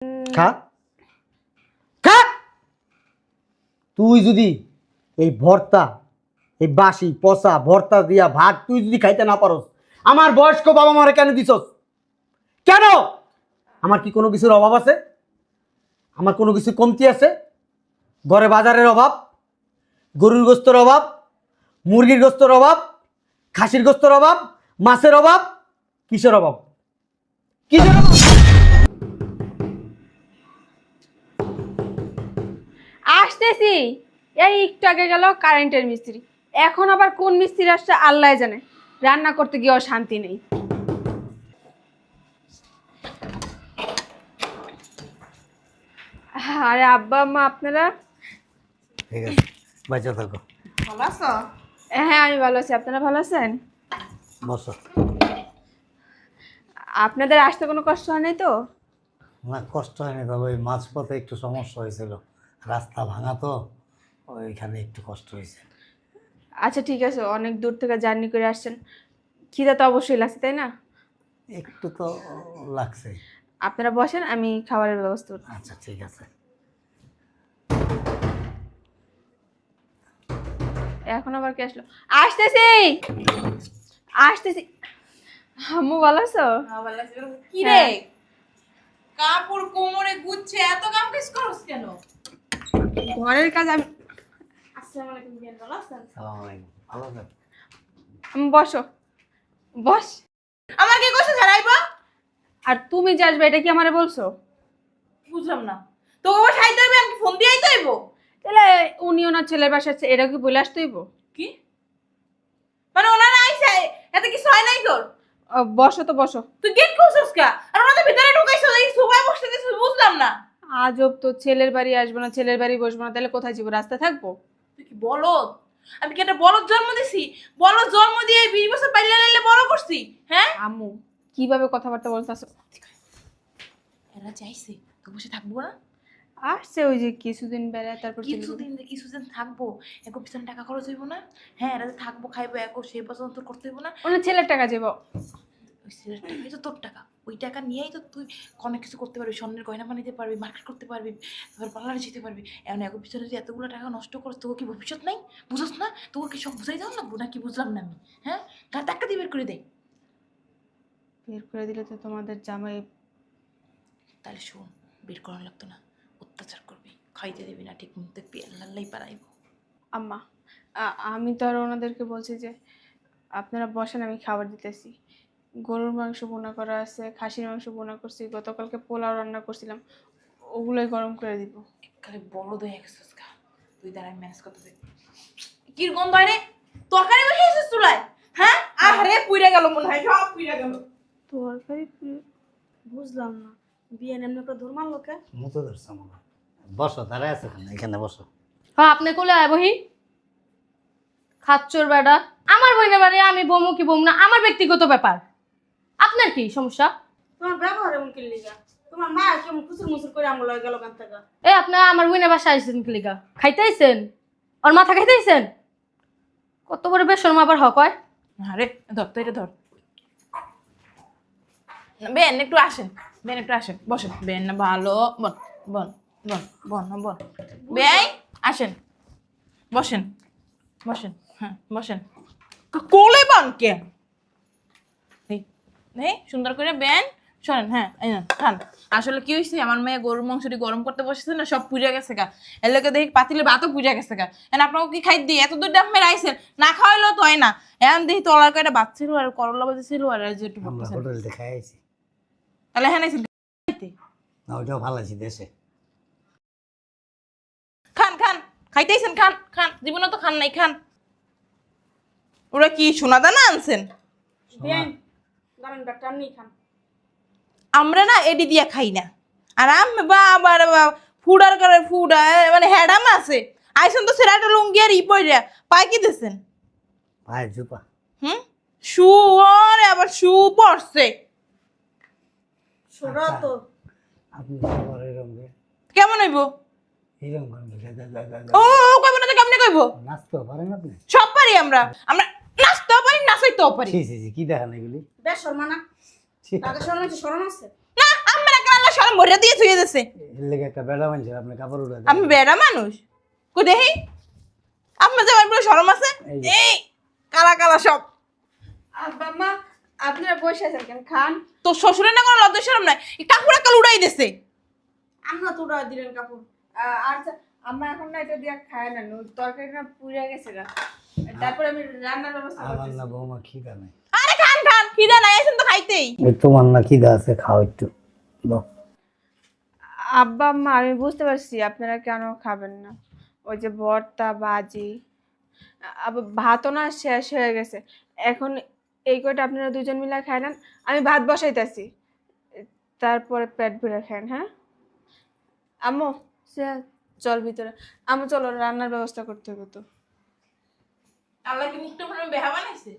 খা খা। তুই যদি এই ভর্তা, এই বাসি পচা ভর্তা দিয়া ভাত তুই যদি খাইতে না পারস, আমার বয়স্ক বাবা মারে কেন দিছস? কেন? আমার কি কোনো কিছুর অভাব আছে? আমার কোনো কিছু কমতি আছে? ঘরে বাজারের অভাব, গরুর গোস্তের অভাব, মুরগির গোস্তের অভাব, খাসির গোস্তের অভাব, মাছের অভাব, কিসের অভাব? কিসের অভাব? আসতেছি। এই একটু আগে গেল কারেন্টের মিস্ত্রি, এখন আবার কোন মিস্ত্রি আসছে আল্লাহ জানে। রান্না করতে গিয়েও শান্তি নেই। আরে আব্বা আম্মা আপনারা? ঠিক আছে, বাচ্চা থাকো। ভালো আছো? হ্যাঁ আমি ভালো আছি, আপনারা ভালো আছেন? বসো। আপনাদের আসতে কোনো কষ্ট হয় নাই তো? না, কষ্ট হয়নি, তবে ওই মাঝপথে একটু সমস্যা হয়েছিল, রাস্তা ভাঙা তো, ওইখানে একটু কষ্ট হয়েছে। আচ্ছা ঠিক আছে, অনেক দূর থেকে জার্নি করে আসছেন, খিদা তো অবশ্যই লাগছে তাই না? একটু তো লাগছে। আপনারা বসেন, আমি খাবারের ব্যবস্থা করছি। আচ্ছা ঠিক আছে। এখন আবার কে আসলো? আসতেছি আসতেছি। আম্মু ভালো আছো? ভালো আছি। কি রে হ্যাঁ। কাপড় কোমরে গুচ্ছে এত কাম কাজ করছ কেন? ঘরের কাজ আমি। আসসালামু আলাইকুম বিয়ান, ভালো আছেন? সালাম আলাইকুম, ভালো আছেন? বসো, বস। আমার কি কষ্ট ছাড়াইবা? আর তুমি যে আসবে এটা কি আমারে বলছো? বুঝলাম না। তো ও সাইতে হবে আমি ফোন দিয়েই তো আইব। তাহলে উনি ওনার ছেলের বাসা আছে, এটা কি বলে আসতে হইব? কি? মানে ওনারা আইছে এত কিছু হয় নাই তোর? বসো তো বসো। তুই গেট খুলছস কা? আর ওনাদের ভিতরে ঢুকাইছ এই সোফায় বসতে দিছিস বুঝলাম না। আজব তো, ছেলের বাড়ি আসবো না, ছেলের বাড়ি বসবো না, তাহলে কোথায় যাবো? রাস্তায় থাকবো? তুই কি বলদ? আমি কি একটা বলদ জন্ম দিছি? বলদ জন্ম দিয়ে 20 বছর পাইলে লাইলে বড় করছি, হ্যাঁ? আম্মু কিভাবে কথাবার্তা বলতেছো? এরা চাইছে তো বসে থাকবো না? আসছে ওই যে কিছুদিন বেড়ায় তারপর চলে যাবে। কিছুদিন থাকবো, একো পিছনে টাকা খরচ হইব না? হ্যাঁ এরা যে থাকবো খাইবো একো সেই পছন্দ তোর করতে হইব না? ওনার ছেলের টাকা যাবো। ওই ছেলের টাকাই তো তোর টাকা, ওই টাকা নিয়েই তো তুই অনেক কিছু করতে পারবি, স্বর্ণের গয়না বানাইতে পারবি, মার্কেট করতে পারবি, তারপর পার্লারে যেতে পারবি। এখন একো পিছনে যে এতগুলো টাকা নষ্ট করছ, তোকে কি ভবিষ্যৎ নাই? বুঝছ না? তোকে কি সব বুঝাই দাও লাগবো নাকি? বুঝলাম না আমি। হ্যাঁ গাড়ি টাকা দিয়ে বের করে দে। বের করে দিলে তো তোমাদের জামাই। তাহলে শোন, বের করানো লাগতো না, অত্যাচার করবি, খাইতে দিবি না, ঠিক মতো দেখবি, আল্লাহ পারাইব। আম্মা আমি তো আর ওনাদেরকে বলছি যে আপনারা বসেন, আমি খাবার দিতেছি। গরুর মাংস বোনা করা আছে, খাসির মাংস বোনা করছি, গতকালকে পোলাও রান্না করছিলাম, ওগুলোই গরম করে দিব। খালি বড় হয়ে গেছিস গা, তুই দাঁড়াই ম্যানেজ করতে দেখ। কি গন্ধ হয় রে? তরকারি বসিয়েছিস চুলায়? হ্যাঁ আরে পুইরা গেল মনে হয়, সব পুইরা গেল। তরকারি বুঝলাম না, বিয়ে এমনি করে ধর্মার লোকে। মতো ধরছে মনে হয়। বসো, দাঁড়ায় আছো কেন? এখানে বসো। হ্যাঁ আপনি কোলে আয় বহি। খাচ্চর বেড়া, আমার বইনে বাড়ি আমি বমু কি বমু না আমার ব্যক্তিগত ব্যাপার, আপনার কি সমস্যা? তোমার ব্যবহার এমন কি লিগা? তোমার মা কেমন খুচুর মুচুর করে আমল গেল গান থেকে। এ আপনি আমার বইনে বাসা আইছেন কি লিগা? খাইতে আইছেন? ওর মাথা খাইতে আইছেন? কত বড় বেশর আবার হক হয়। আরে ধর তো, এটা ধর। বেন একটু আসেন, বেন একটু আসেন, বসেন। বেন না ভালো, বন বন বন বন না বন। বেন আসেন, বসেন বসেন, হ্যাঁ বসেন। কোলে বন কে? এই সুন্দর করে বেন শোনেন। হ্যাঁ এই না খান। আসলে কি হয়েছে, আমার মেয়ে গরুর মাংসটি গরম করতে বসেছে না, সব পুড়ে গেছে গা। এর লোকে দেখি পাতিলে ভাতও পুড়ে গেছে গা। এখন আপনাকে কি খাই দিয়ে এত দূর ডাব মেরে আইসেন, না খাওয়াইলেও তো হয় না। এখন দেখি তলার কয়টা ভাত ছিল আর করলা ভাজি ছিল আর এই যে একটু আমরা ভাবতেছেন। হোটেল দেখে আইছি। তাহলে হ্যাঁ আইসেন না, ওইটাও ভালো আছি দেশে। খান খান, খাইতেইছেন, খান খান, জীবনে তো খান নাই, খান। ওরা কি সোনা দানা আনছেন? বিয়ে গান ডাক্তার নেই খান। আমরা না এডি দিয়া খাই না। আর আমি বাবা রে বাবা, ফুডার করে ফুডা মানে হ্যাডাম আছে। আইসেন তো সেরাটা লুঙ্গি আর ই পইরা পাই কি দিছেন? ভাই জুপা। শু, আরে আবার শু পড়ছে। ছোড়া তো আপনি সবার এরকম কেমন হইব? এরকম করেন। ও কইব না তো কেমনে কইব? নাচতেও পারেন আপনি? সব পারি আমরা, আমরা নাচতেও পারি, নাচাইতেও পারি। ছি ছি ছি, কি দেখান এগুলি? বেশ শর্মা না, ছি। তাকে শরম আছে, শরম আছে। না আমরা কেন আমার সরম ভরে দিয়ে থুয়ে দিছে। এর লেগে একটা বেড়া মানছে আপনি কাপড় উঠে আমি বেড়া মানুষ কই দেখি আপনার যে আমার সরম আছে। এই যে। এই কালা কালা সব। আব্বা আম্মা আপনারা বসে আছেন কেন? খান। তোর শ্বশুরের না কোনো লজ্জা শরম নাই, এই কাপড় একাল উড়াই দিছে। আমরা তো ওরা দিলেন কাপড়। আচ্ছা আম্মা এখন না এটা দিয়ে খায় না, তরকারিটা পুড়ে গেছে গা। তারপরে আমি রান্নার ব্যবস্থা আমার করতেছি। না বৌমা খিদা নাই। আরে খান খান, খিদা নাই আছেন তো খাইতেই। ওই তোমার না খিদা আছে, খাও একটু দাও। আব্বা আম্মা আমি বুঝতে পারছি আপনারা কেন খাবেন না। ওই যে ভর্তা বাজি আবার ভাতও না শেষ হয়ে গেছে। এখন এই কয়টা আপনারা দুজন মিলে খাই নেন, আমি ভাত বসাইতেছি, তারপরে পেট ভরে খান। হ্যাঁ আম্মু চল ভিতরে। আম্মু চলো, রান্নার ব্যবস্থা করতে হবে তো। আল্লাহ কি মুখটা মনে বেহা বানাইছে?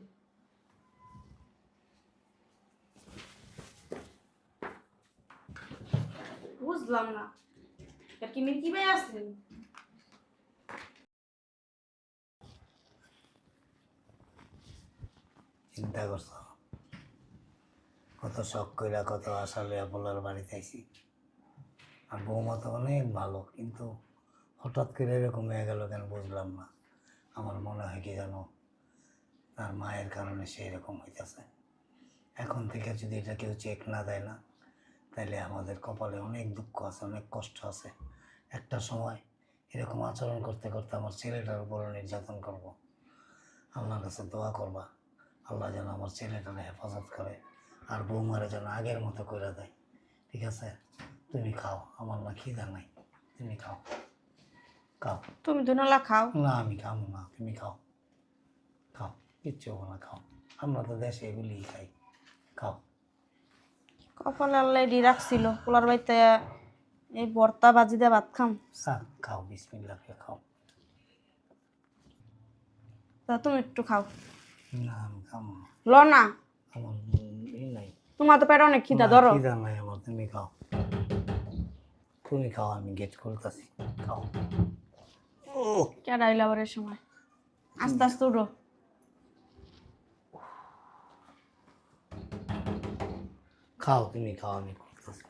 বুঝলাম না, এটা কি মিল্কি ভাই আসলেন? চিন্তা করছো কত শখ কইরা কত আশা লইয়া বলার বাড়িতে আইছি, আর বৌমা তো অনেক ভালো, কিন্তু হঠাৎ করে এরকম হয়ে গেল কেন বুঝলাম না। আমার মনে হয় কি জানো, তার মায়ের কারণে সে এরকম হইতেছে। এখন থেকে যদি এটা কেউ চেক না দেয় না, তাহলে আমাদের কপালে অনেক দুঃখ আছে, অনেক কষ্ট আছে। একটা সময় এরকম আচরণ করতে করতে আমার ছেলেটার উপর নির্যাতন করব। আল্লাহর কাছে দোয়া করবা, আল্লাহ যেন আমার ছেলেটার হেফাজত করে, আর বৌমারে যেন আগের মতো করে দেয়। ঠিক আছে, তুমি খাও, আমার না খিদা নাই, তুমি খাও খাও। তুমি দুনালা খাও। না আমি খাবো না, তুমি খাও খাও, কিচ্ছু হবো না, খাও। আমরা তো দেশে এগুলিই খাই, খাও। কপালে আল্লাহ ডি রাখছিল পোলার বাড়িতে এই ভর্তা বাজি দিয়ে ভাত খাম। খাও, বিসমিল্লাহ করে খাও। তা তুমি একটু খাও। না আমি খাবো না, ল না, আমার নাই। তোমার তো পেটে অনেক খিদা, না, ধরো। খিদা নাই আমার, তুমি খাও, তুমি খাও, আমি গেট খুলতেছি, খাও। কেডা আইলা আবার এই সময়? আস্তে আস্তে উঠো। খাও, তুমি খাও, আমি খুলতেছি।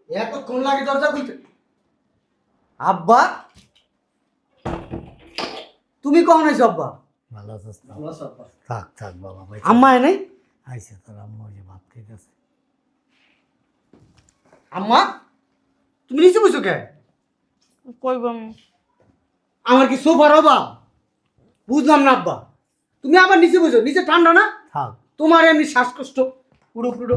এতক্ষণ লাগে দরজা খুলতে? আব্বা তুমি কখন আইছো আব্বা? ভালো আছিস? থাক থাক বাবা, আম্মা নাই আইসে, তোর আম্মা ওই যে ভাত খাইতেছে। আম্মা তুমি নিচে বসো কে? কইব আমার কি সোফার অভাব? বুঝলাম না আব্বা, তুমি আবার নিচে বসো, নিচে ঠান্ডা না? থাক, তোমার এমনি শ্বাসকষ্ট, পুরো পুরো।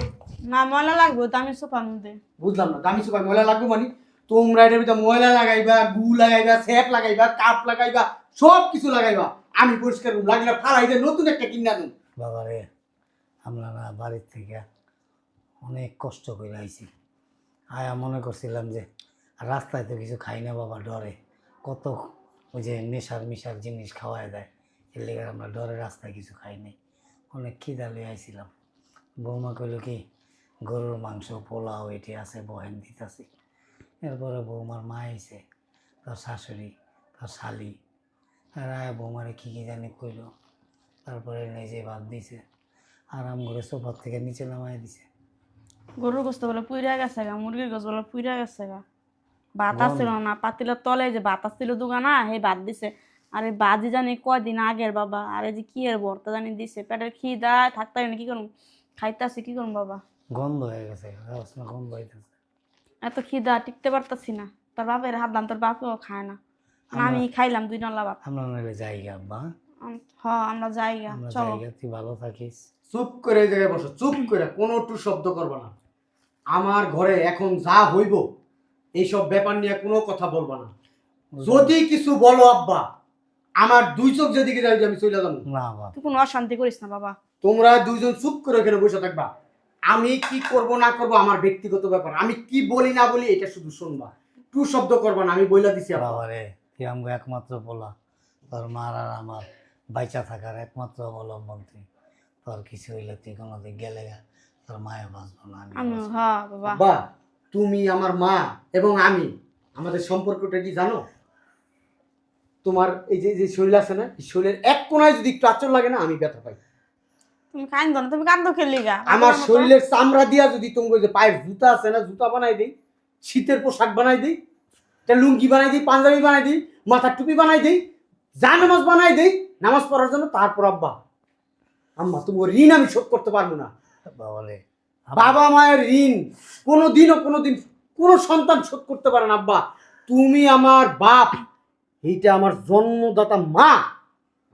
না, ময়লা লাগবে তো, আমি সোফার মধ্যে। বুঝলাম না, দামি সোফায় ময়লা লাগবে মানে? তোমরা এটার ভিতরে ময়লা লাগাইবা, গু লাগাইবা, স্যাপ লাগাইবা, কাপ লাগাইবা, সব কিছু লাগাইবা। আমি পরিষ্কার করব, লাগলে ফালাই দিয়ে নতুন একটা কিনা দেব। বাবা রে, আমরা না বাড়ির থেকে অনেক কষ্ট করে আইছি। আয়া মনে করছিলাম যে রাস্তায় তো কিছু খাই না বাবা, ডরে কত ওই যে নেশার মিশার জিনিস খাওয়াই দেয়, এর লেগে আমরা ডরে রাস্তায় কিছু খাই নাই। অনেক খিদা লয়ে আইছিলাম। বৌমা কইল কি গরুর মাংস পোলাও এটি আছে, বহেন দিতেছি। এরপরে বৌমার মা আইছে, তার শাশুড়ি, তার শালি, আর আয়া বৌমারে কী কী জানি কইল। তারপরে নিজে ভাত দিছে, আরাম করে সোফার থেকে নিচে নামাই দিছে। গরুর গোস্ত বলে পুইরা গেছে গা, মুরগির গোস্ত বলে পুইরা গেছে গা। ভাত আসছিল না, পাতিলের তলে যে ভাত আসছিল দোকানা, সেই ভাত দিছে। আর এই বাজি জানি কয়দিন আগের বাবা, আর এই যে কি এর ভর্তা জানি দিছে। পেটের খিদা থাকতে না, কি করুন, খাইতেছি কি করুন বাবা। গন্ধ হয়ে গেছে, না গন্ধ হইতেছে। এত খিদা টিকতে পারতাছি না। তোর বাপের হাত দাম, তোর বাপেও খায় না, আমি খাইলাম 2 নালা ভাত। আমরা নইলে যাইগা আব্বা, আমরা যাই গা, আমরা চলো। যাইগা, তুই ভালো থাকিস। চুপ করে এই জায়গায় বসো, চুপ করে, কোনো একটু শব্দ করবা না। আমার ঘরে এখন যা হইব এইসব ব্যাপার নিয়ে কোনো কথা বলবা না। যদি কিছু বলো আব্বা, আমার 2 চোখ যেদিকে যাই আমি চলে যাবো। না বাবা, তুই কোনো অশান্তি করিস না বাবা। তোমরা 2 জন চুপ করে এখানে বসে থাকবা। আমি কি করব না করব আমার ব্যক্তিগত ব্যাপার, আমি কি বলি না বলি এটা শুধু শুনবা, টু শব্দ করবা না, আমি বইলা দিছি। বাবা রে, তুই আমগো একমাত্র বলা, তোর মার আর আমার বাইচা থাকার একমাত্র অবলম্বন তুই। তোর কিছু হইলে তুই কোনোদিন গেলে তোর মায়ে বাঁচবো না। আমি হ্যাঁ বাবা। বাবা তুমি আমার মা এবং আমি, আমাদের সম্পর্কটা কি জানো? তোমার এই যে শরীর আছে না, এই শরীরের এক কোনায় যদি একটু আঁচড় লাগে না, আমি ব্যথা পাই। তুমি কান্দো না, তুমি কান্দো কে লিগা? আমার শরীরের চামড়া দিয়া যদি তুমি যে পায়ের জুতা আছে না, জুতা বানাই দিই, শীতের পোশাক বানাই দিই, একটা লুঙ্গি বানাই দিই, পাঞ্জাবি বানাই দিই, মাথার টুপি বানাই দিই, জানামাজ বানাই দিই নামাজ পড়ার জন্য। তারপর আব্বা আম্মা তুমি ওর ঋণ আমি শোধ করতে পারবো না। বাবারে বাবা মায়ের ঋণ কোনোদিন কোনো সন্তান শোধ করতে পারে না আব্বা। তুমি আমার বাপ, এইটা আমার জন্মদাতা মা,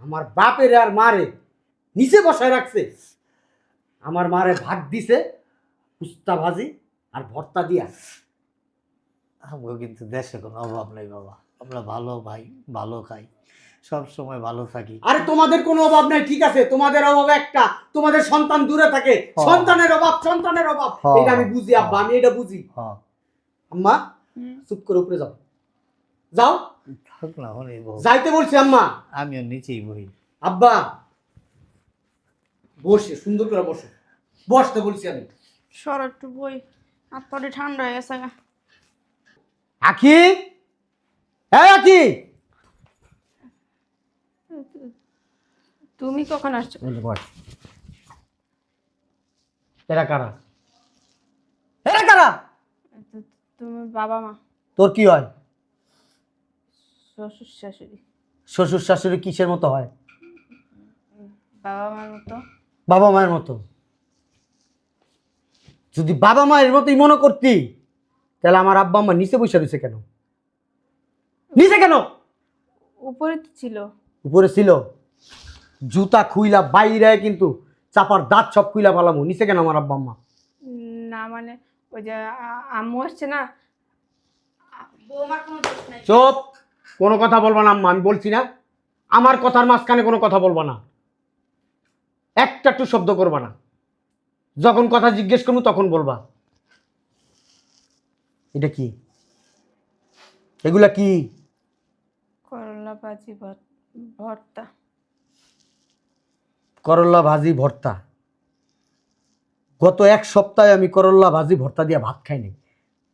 আমার বাপের আর মারে নিচে বসায় রাখছে। আমার মারে ভাত দিছে উস্তা ভাজি আর ভর্তা দিয়া। আমাকে কিন্তু দেশে কোনো অভাব নেই বাবা, আমরা ভালো ভাই, ভালো খাই, সব সময় ভালো থাকি। আরে তোমাদের কোনো অভাব নাই, ঠিক আছে, তোমাদের অভাব একটা, তোমাদের সন্তান দূরে থাকে, সন্তানের অভাব। হ্যাঁ। এটা আমি বুঝি আব্বা, আমি এটা বুঝি। হ্যাঁ আম্মা চুপ করে উপরে যাও, যাও, থাক না হলে বউ, যাইতে বলছি আম্মা। আমিও নিচেই বই। আব্বা বসে সুন্দর করে বসে, বসতে বলছি আমি। সর একটু বই, হাত পরে ঠান্ডা হয়ে গেছে গা। আখি, হ্যাঁ আখি, তুমি কখন আসছো? এরা কারা? এরা কারা? তুমি বাবা মা, তোর কি হয়? শ্বশুর শাশুড়ি। শ্বশুর শাশুড়ি কিসের মতো হয়? বাবা মার মতো। বাবা মায়ের মতো। যদি বাবা মায়ের মতোই মনে করতি তাহলে আমার আব্বা আম্মা নিচে বসে রয়েছে কেন? নিচে কেন? উপরে তো ছিল। উপরে ছিল? জুতা খুইলা বাইরে কিন্তু চাপার দাঁত সব খুইলা পালামু। নিচে কেন আমার আব্বা আম্মা? না মানে ওই যে আম্মু আসছে না। বৌমার কোনো দোষ নাই। চুপ, কোনো কথা বলবা না আম্মা, আমি বলছি না। আমার কথার মাঝখানে কোনো কথা বলবা না, একটা একটু শব্দ করবা না। যখন কথা জিজ্ঞেস করবো তখন বলবা। এটা কি? এগুলা কি? করলা ভাজি ভর্তা। করল্লা ভাজি ভর্তা? গত এক সপ্তাহে আমি করল্লা ভাজি ভর্তা দিয়ে ভাত খাইনি,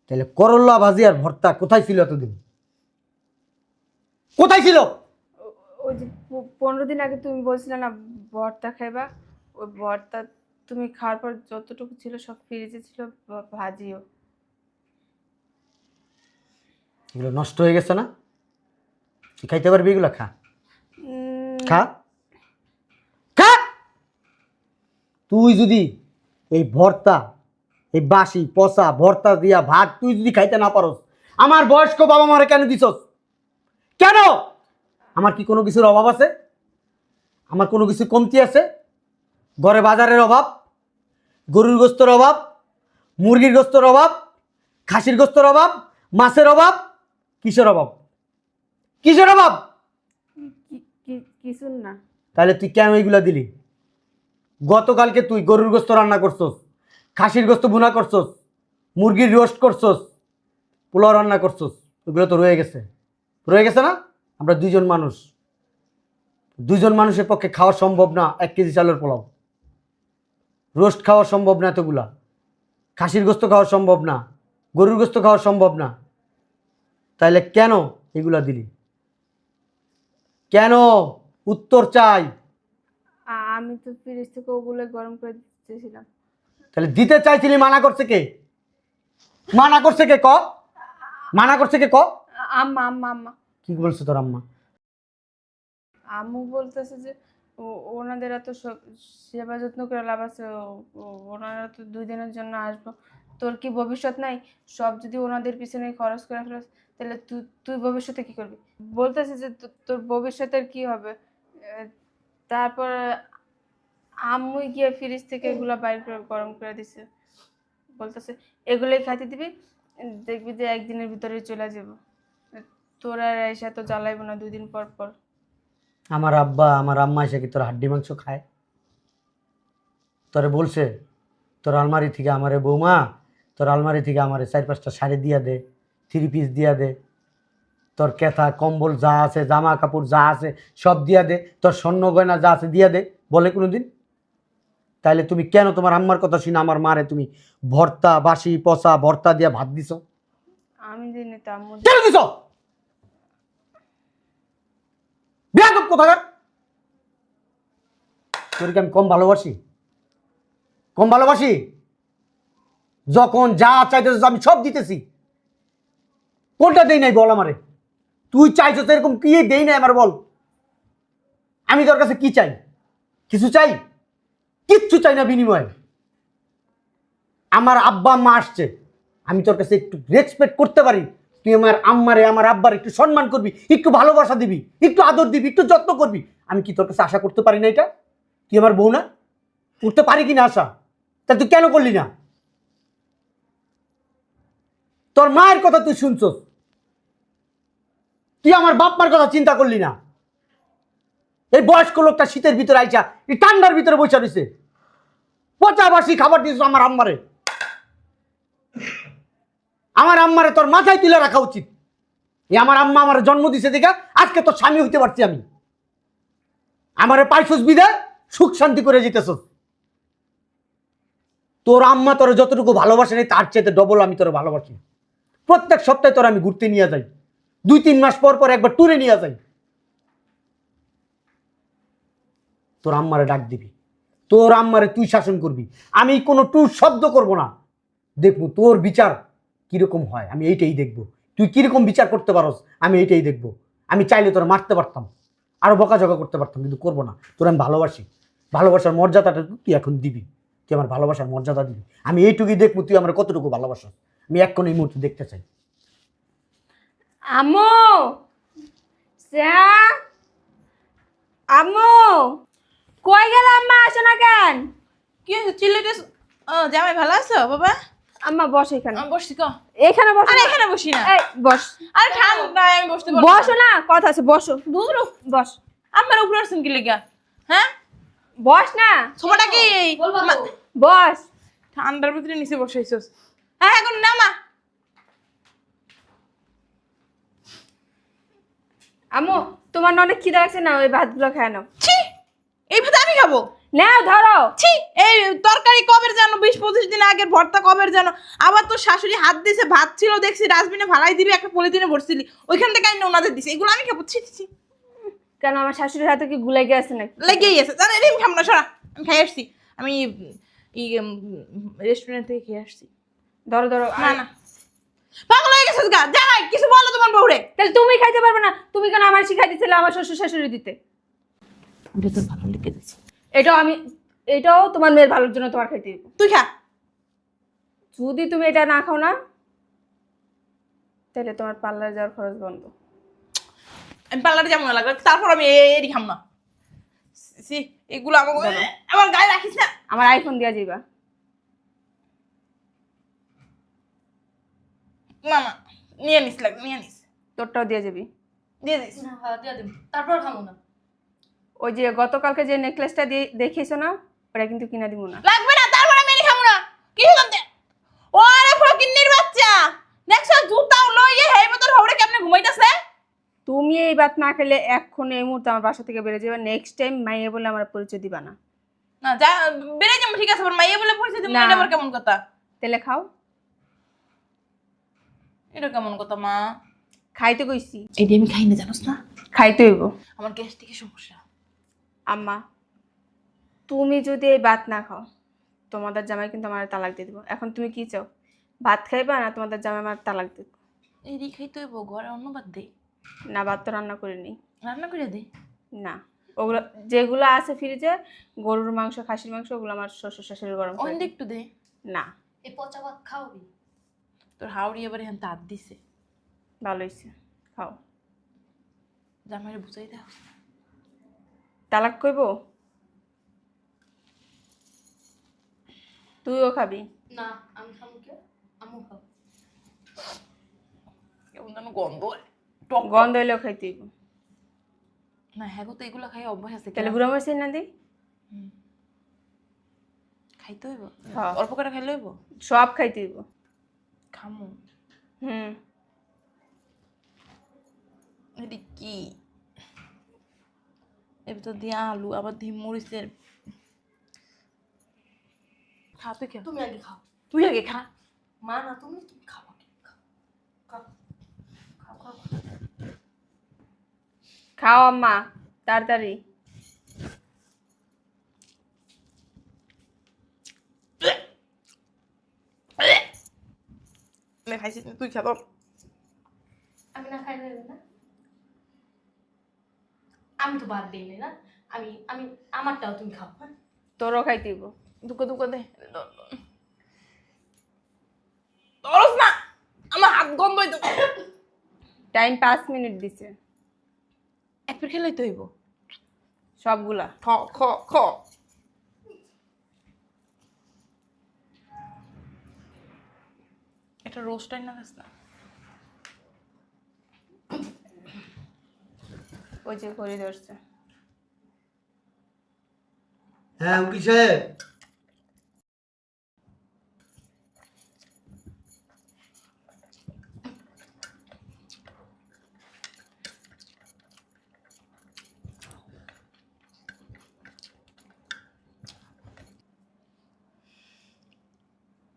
তাহলে করল্লা ভাজি আর ভর্তা কোথায় ছিল এতদিন? কোথায় ছিল? ওই যে 15 দিন আগে তুমি বলছিলে না ভর্তা খাইবা, ওই ভর্তা তুমি খাওয়ার পর যতটুকু ছিল সব ফ্রিজে ছিল, ভাজিও। এগুলো নষ্ট হয়ে গেছে না? তুই খাইতে পারবি এগুলো? খা, খা, খা। তুই যদি এই ভর্তা, এই বাসি পচা ভর্তা দিয়া ভাত তুই যদি খাইতে না পারস, আমার বয়স্ক বাবা মারে কেন দিছস? কেন? আমার কি কোনো কিছুর অভাব আছে? আমার কোনো কিছু কমতি আছে? ঘরে বাজারের অভাব, গরুর গোস্তের অভাব, মুরগির গোস্তের অভাব, খাসির গোস্তের অভাব, মাছের অভাব? কিসের অভাব? কিসের অভাব? কিছু না। তাহলে তুই কেন এইগুলা দিলি? গতকালকে তুই গরুর গোস্ত রান্না করছস, খাসির গোস্ত ভুনা করছস, মুরগির রোস্ট করছস, পোলাও রান্না করছস, ওগুলো তো রয়ে গেছে। রয়ে গেছে না? আমরা দুইজন মানুষের পক্ষে খাওয়া সম্ভব না 1 কেজি চালের পোলাও। রোস্ট খাওয়া সম্ভব না এতগুলা, খাসির গোস্ত খাওয়া সম্ভব না, গরুর গোস্ত খাওয়া সম্ভব না। তাইলে কেন এগুলা দিলি? কেন? উত্তর চাই। আমি তো ফ্রিজ থেকে ওগুলো গরম করে দিতেছিলাম। তাহলে দিতে চাইছিলি, মানা করছে কে? মানা করছে কে ক? মানা করছে কে ক? আম্মা আম্মা আম্মা। কি বলছে তোর আম্মা? আম্মু বলতেছে যে ওনাদের এত সেবা যত্ন করে লাভ আছে, ওনারা তো 2 দিনের জন্য আসবো, তোর কি ভবিষ্যৎ নাই? সব যদি ওনাদের পিছনে খরচ করে ফেলাস তাহলে তুই ভবিষ্যতে কি করবি? বলতেছে যে তোর ভবিষ্যতের কি হবে। তারপর আম্মুই গিয়ে ফ্রিজ থেকে এগুলা বাইর করে গরম করে দিছে, বলতেছে এগুলোই খাইতে দিবি, দেখবি যে একদিনের ভিতরে চলে যাব, তোর আর এসে তো জ্বালাইব না 2 দিন পর পর। আমার আব্বা আমার আম্মা এসে কি তোর হাড্ডি মাংস খায়? তোরে বলছে তোর আলমারি থেকে আমারে বৌমা, তোর আলমারি থেকে আমারে 4-5টা শাড়ি দিয়া দে, 3 পিস দিয়া দে, তোর কেথা কম্বল যা আছে, জামা কাপড় যা আছে সব দিয়া দে, তোর স্বর্ণ গয়না যা আছে দিয়া দে? বলে কোনোদিন? তাইলে তুমি কেন তোমার আম্মার কথা শুনে আমার মারে তুমি ভর্তা বাসি পচা ভর্তা দিয়া ভাত দিছ? আমি দিনে তো আম্মু কেন দিছ? বেয়াদব কোথাকার! তোর কি আমি কম ভালোবাসি? কম ভালোবাসি? যখন যা চাইতেছিস আমি সব দিতেছি। কোনটা দেই নাই বল আমারে? তুই চাইছো তো এরকম, কি দেই নাই আমার বল? আমি তোর কাছে কি চাই? কিছু চাই? কিচ্ছু চাই না বিনিময়ে। আমার আব্বা আম্মা আসছে, আমি তোর কাছে একটু রেসপেক্ট করতে পারি, তুই আমার আম্মারে আমার আব্বার একটু সম্মান করবি, একটু ভালোবাসা দিবি, একটু আদর দিবি, একটু যত্ন করবি। আমি কি তোর কাছে আশা করতে পারি না এটা? তুই আমার বউ না? করতে পারি কি না আশা? তা তুই কেন করলি না? তোর মায়ের কথা তুই শুনছস, তুই আমার বাপ মার কথা চিন্তা করলি না। এই বয়স্ক লোকটা শীতের ভিতরে আইসা এই ঠান্ডার ভিতরে বসে রয়েছে, পচা বাসি খাবার দিয়েছ আমার আম্মারে। আমার আম্মারে তোর মাথায় তুলে রাখা উচিত। এই আমার আম্মা আমার জন্ম দিছে দেখা আজকে তোর স্বামী হইতে পারছি আমি। আমারে পাইছস বিদায় সুখ শান্তি করে যেতেছস। তোর আম্মা তোর যতটুকু ভালোবাসে নেই তার চেয়ে ডবল আমি তোর ভালোবাসি। প্রত্যেক সপ্তাহে তোর আমি ঘুরতে নিয়ে যাই, 2-3 মাস পর পর একবার ট্যুরে নিয়ে যাই। তোর আম্মারে ডাক দিবি, তোর আম্মারে তুই শাসন করবি, আমি কোনো ট্যুর শব্দ করব না। দেখবো তোর বিচার কিরকম হয়, আমি এইটাই দেখবো। তুই কিরকম বিচার করতে পারস আমি এইটাই দেখবো। আমি চাইলে তোর মারতে পারতাম, আরো বকাঝকা করতে পারতাম, কিন্তু করবো না। তোর আমি ভালোবাসি, ভালোবাসার মর্যাদাটা তুই এখন দিবি, তুই আমার ভালোবাসার মর্যাদা দিবি। আমি এইটুকুই দেখবো তুই আমার কতটুকু ভালোবাসা। আমি এখন এই মুহূর্তে দেখতে চাই। আম্মু, শ্রেয়া, আম্মু, কই গেল আম্মা? আসো না কেন? কি হয়েছে চিল্লাইতেছ? ও জামাই ভালো আছো বাবা? আম্মা বস এখানে। আমি বসছি ক। এখানে বস। আরে এখানে বসি না। এই বস। আরে ঠান্ডায় আমি বসতে পারবো বসো না, কথা আছে, বসো। দূর বস। আমার উপরে আসছেন কি লেগা? হ্যাঁ বস না, ছোটটা কি বলবা তো? বস। ঠান্ডার ভিতরে নিচে বসাইছস? হ্যাঁ এখন নামা। আম্মু, তোমার না অনেক খিদা লাগছে না? ওই ভাতগুলো খায় নাও। ছি, এই ভাত আমি খাবো? নাও ধরো। ছি, এই তরকারি কবের জানো, 20-25 দিন আগের ভর্তা কবের জানো। আবার তোর শাশুড়ি হাত দিছে, ভাত ছিল দেখছি ডাস্টবিনে ফালাই দিবি, একটা পলিথিনে ভরছিলি, ওইখান থেকে আইনা ওনাদের দিছে, এগুলো আমি খাবো? ছি ছি ছি। কেন আমার শাশুড়ির হাতে কি গুলাই গেছে নাকি? লেগেই আছে। আরে আমি খাবো না, সরা। আমি খাই আসছি, আমি রেস্টুরেন্ট থেকে খেয়ে আসছি। ধরো ধরো। না না, পাগল হয়ে গেছিস গা? জামাই কিছু বলো তোমার বউরে। তাহলে তুমি খাইতে পারবে না? তুমি কেন আমার শিখাই দিছিলে আমার শ্বশুর শাশুড়ি দিতে? এটা তো ভালো লিখে দিছি। এটাও তোমার মেয়ের ভালোর জন্য তোমার খাইতে দিব। তুই খা। যদি তুমি এটা না খাও না, তাহলে তোমার পার্লারে যাওয়ার খরচ বন্ধ। আমি পার্লারে যাবো না, লাগবে তারপর আমি এরই খাম না। সি, এগুলো আমার গায়ে রাখিস না। আমার আইফোন দিয়া যাইবা। না না, নিয়ে নিস, লাগবে নিয়ে নিস। তোরটাও দিয়ে যাবি। দিয়ে দিস। না হ্যাঁ দিয়ে দিন, তারপর খাবো না। ওই যে গতকালকে যে নেকলেসটা দিয়ে দেখিয়েছো না, ওটা কিন্তু কিনা দিব না। লাগবে না, তারপর আমি এরই খাবো না। কি করতে? ওরে ফকিন্নির বাচ্চা, দেখছ জুতাও লইয়ে হেই মতন হওরে কেমনে ঘুমাইতাছে। তুমি এই বাত না খেলে এখন এই মুহূর্তে আমার বাসা থেকে বেরিয়ে যাবে। নেক্সট টাইম মাইয়ে বলে আমার পরিচয় দিবা না। না যা, বেরে যাবো, ঠিক আছে, মাইয়া বলে পরিচয় দিবি, না। এটা আবার কেমন কথা? তেলে খাও। এটা কেমন কথা মা? খাইতে কইছি। এটি আমি খাই না, জানোস না? খাইতে হইব। আমার গ্যাস্ট্রিকের সমস্যা। আম্মা, তুমি যদি এই ভাত না খাও, তোমাদের জামাই কিন্তু আমার তালাক দিয়ে দিব। এখন তুমি কি চাও? ভাত খাইবা না তোমাদের জামাই আমার তালাক দিব? এটি খাইতে হইব, ঘরে অন্য বাদ দে। না, ভাত তো রান্না করিনি। রান্না করে দে। না, ওগুলো যেগুলো আছে ফ্রিজে, গরুর মাংস, খাসির মাংস, ওগুলো আমার শ্বশুর শাশুড়ি গরম করে অন্য দেয়। একটু দে। না, এই পচা ভাত খাওয়াবি? তোর হাওড়ি এবার এখান তাঁত দিছে। ভালো হয়েছে, খাও। জামাইরে বুঝাই দেওয়া। তালাক কইব? তুইও খাবি? না আমি খাবো, কে আম্মু খাবো। কেমন যেন গন্ধ হয়। টক গন্ধ হইলেও খাইতে হইব। না, হ্যাঁ গো, তো এগুলো খাই অভ্যাস আছে। তাহলে গুঁড়া মরিচ না দিই? খাইতে হইব? হ্যাঁ। অল্প করে খাইলে হইব? সব খাইতে হইব। খামু। হুম। এটি কি? এর ভিতর দিয়ে আলু, আবার দিয়ে মরিচের। খা, তুই খা। তুমি আগে খাও। তুই আগে খা। মা না, তুমি তুমি খাও আগে, খাও খাও খাও খাও। খাও আম্মা, তাড়াতাড়ি। খাইছিস না, তুই খাবো। আমি না খাইলে না, আমি তো বাদ দিই না। আমি আমি আমারটাও তুমি খাও, হ্যাঁ? তোরও খাইতে দিব। দুঃখ দুঃখ দে। ধরস না, আমার হাত গন্ধ হইতো। টাইম 5 মিনিট দিছে এক পেট খেলেই তো হইব। সবগুলা। খ খ খ। এটা রোস্টাই না দিস না। ওই যে করে ধরছে। হ্যাঁ উকিল সাহেব,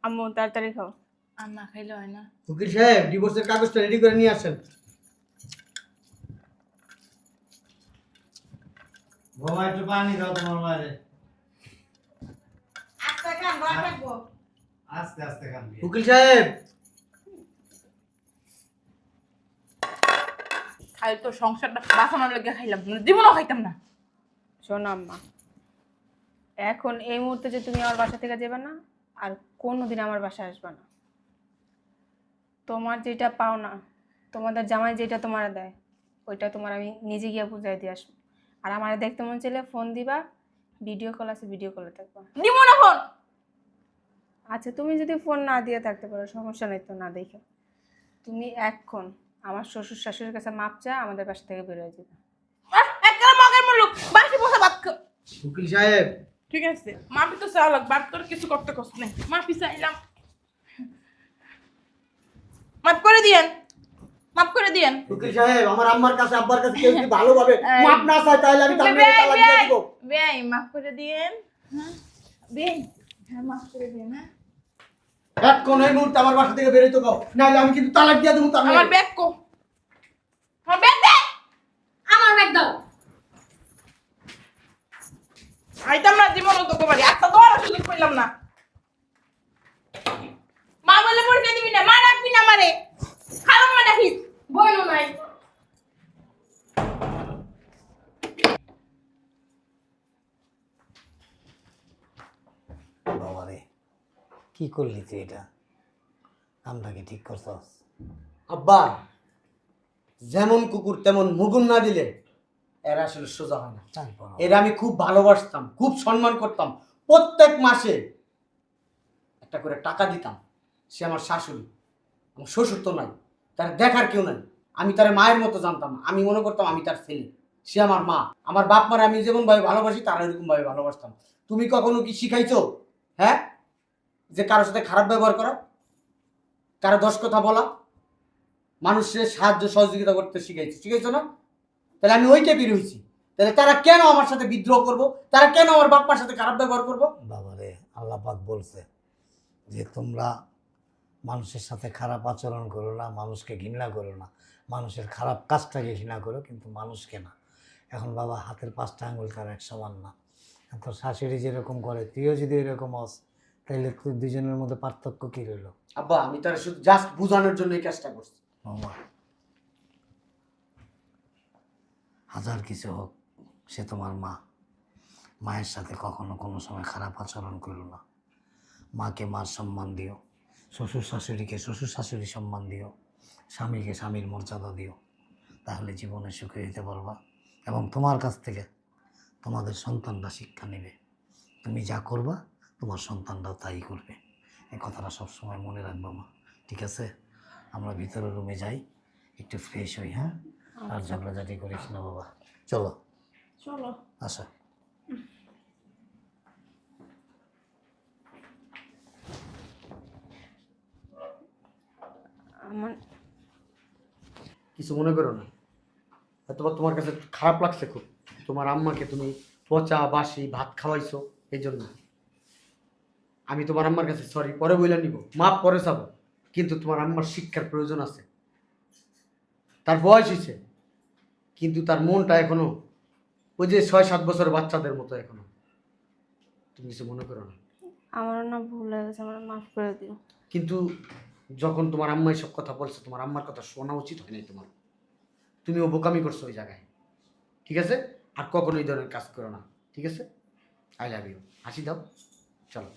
আম্মু তাড়াতাড়ি খাও। আর না খাইলে হয় না। উকিল সাহেব ডিভোর্সের কাগজটা রেডি করে নিয়ে আসেন। বাবা একটু পানি দাও তোমার মায়ের। আস্তে আস্তে খান। উকিল সাহেব, খাই তো সংসারটা বাঁচানোর লেগে খাইলাম, জীবনও খাইতাম না। শোনো আম্মা, এখন এই মুহূর্তে যে তুমি আমার বাসা থেকে যাবে না, আর কোনোদিন আমার বাসায় আসবে না। তোমার যেটা পাও না, তোমাদের জামাই যেটা তোমার দেয়, ওইটা তোমার আমি নিজে গিয়ে বুঝাই দিয়ে আসবো। আর আমার দেখতে মন চাইলে ফোন দিবা, ভিডিও কল আছে, ভিডিও কলে থাকবা। দিব না ফোন। আচ্ছা তুমি যদি ফোন না দিয়ে থাকতে পারো সমস্যা নেই, তো না দেখে তুমি এখন আমার শ্বশুর শাশুড়ির কাছে মাপ চা, আমাদের বাসা থেকে বের হয়ে যাবে। একদম মগের মুলুক বাসি বসে ভাত খা। উকিল সাহেব, ঠিক আছে, মাপি তো চাওয়া লাগ, বাদ করে কিছু করতে কষ্ট নেই। মাপি চাইলাম, মাপ করে দিয়েন, মাপ করে দিয়েন। উকিল সাহেব, আমার আম্মার কাছে আব্বার কাছে কেউ যদি ভালোভাবে মাপ না চায় তাহলে আমি তার মেরে তালাক দিয়ে দিব। বেআই মাফ করে দিয়েন। হ্যাঁ বেআই, হ্যাঁ মাফ করে দিয়েন। হ্যাঁ এখন এই মুহূর্তে আমার বাসা থেকে বেরোতে দাও, নাহলে আমি কিন্তু তালাক দিয়ে দেবো তার আমার মেরে। ব্যাগ কো, আমার ব্যাগ দে। আমার ব্যাগ দাও। আইতাম না জীবনও তোকে বাড়ি, একটা দোয়ার সুযোগ পেলাম না। মা বলে পরিচয় দিবি না, মা রাখবি না আমারে, খারাপ মা রাখিস। বইনো নাই। বাবা রে, কি করলি তুই এটা? কামটা কি ঠিক করছস? আব্বা, যেমন কুকুর তেমন মুগুন না দিলে এরা আসলে সোজা হয় না। তারপর এরা আমি খুব ভালোবাসতাম, খুব সম্মান করতাম। প্রত্যেক মাসে একটা করে টাকা দিতাম। সে আমার শাশুড়ি, আমার শ্বশুর তো নাই, তার দেখার কেউ নাই। আমি তার মায়ের মতো জানতাম, আমি মনে করতাম আমি তার ছেলে, সে আমার মা। আমার বাপ মারা আমি যেমন ভাবে ভালোবাসি তারা এরকম ভাবে ভালোবাসতাম। তুমি কখনো কি শিখাইছো, হ্যাঁ, যে কারোর সাথে খারাপ ব্যবহার করা, কারো দশ কথা বলা, মানুষের সাহায্য সহযোগিতা করতে শিখাইছো না? তাহলে আমি ওই টাইপের হয়েছি। তাহলে তারা কেন আমার সাথে বিদ্রোহ করব? তারা কেন আমার বাপ মার সাথে খারাপ ব্যবহার করব? বাবা রে, আল্লাহ পাক বলছে যে তোমরা মানুষের সাথে খারাপ আচরণ করো না, মানুষকে ঘৃণা করো না, মানুষের খারাপ কাজটাকে ঘৃণা করো, কিন্তু মানুষকে না। এখন বাবা, হাতের 5টা আঙুল তার এক সমান না। তোর শাশুড়ি যেরকম করে তুইও যদি এরকম হস, তাহলে তুই দুজনের মধ্যে পার্থক্য কী রইল? আব্বা, আমি তারা শুধু জাস্ট বোঝানোর জন্য এই কাজটা করছি। বাবা, হাজার কিছু হোক, সে তোমার মা। মায়ের সাথে কখনো কোনো সময় খারাপ আচরণ করো না। মাকে মার সম্মান দিও, শ্বশুর শাশুড়িকে শ্বশুর শাশুড়ি সম্মান দিও, স্বামীকে স্বামীর মর্যাদা দিও। তাহলে জীবনে সুখী হতে পারবা, এবং তোমার কাছ থেকে তোমাদের সন্তানরা শিক্ষা নেবে। তুমি যা করবা তোমার সন্তানরাও তাই করবে। এই কথাটা সবসময় মনে রাখবা মা, ঠিক আছে? আমরা ভিতরের রুমে যাই, একটু ফ্রেশ হই। হ্যাঁ, আর ঝগড়াঝাটি করিস না বাবা। চলো চলো। আসো। আমার কিছু মনে করো না, হয়তো তোমার কাছে খারাপ লাগছে খুব। তোমার আম্মাকে তুমি পচা বাসি ভাত খাওয়াইছো, এই জন্য আমি তোমার আম্মার কাছে সরি পরে বইলা নিব, মাপ পরে চাবো। কিন্তু তোমার আম্মার শিক্ষার প্রয়োজন আছে। তার বয়স হয়েছে, কিন্তু তার মনটা এখনো ওই যে 6-7 বছরের বাচ্চাদের মতো এখনো। তুমি কিছু মনে করো না। আমারও না ভুল হয়ে গেছে, আমার মাফ করে দিও। কিন্তু যখন তোমার আম্মা এসব কথা বলছে তোমার আম্মার কথা শোনা উচিত হয় নাই তোমার। তুমিও বোকামি করছো ওই জায়গায়, ঠিক আছে? আর কখনো এই ধরনের কাজ করো না, ঠিক আছে? I love you. হাসি দাও, চলো।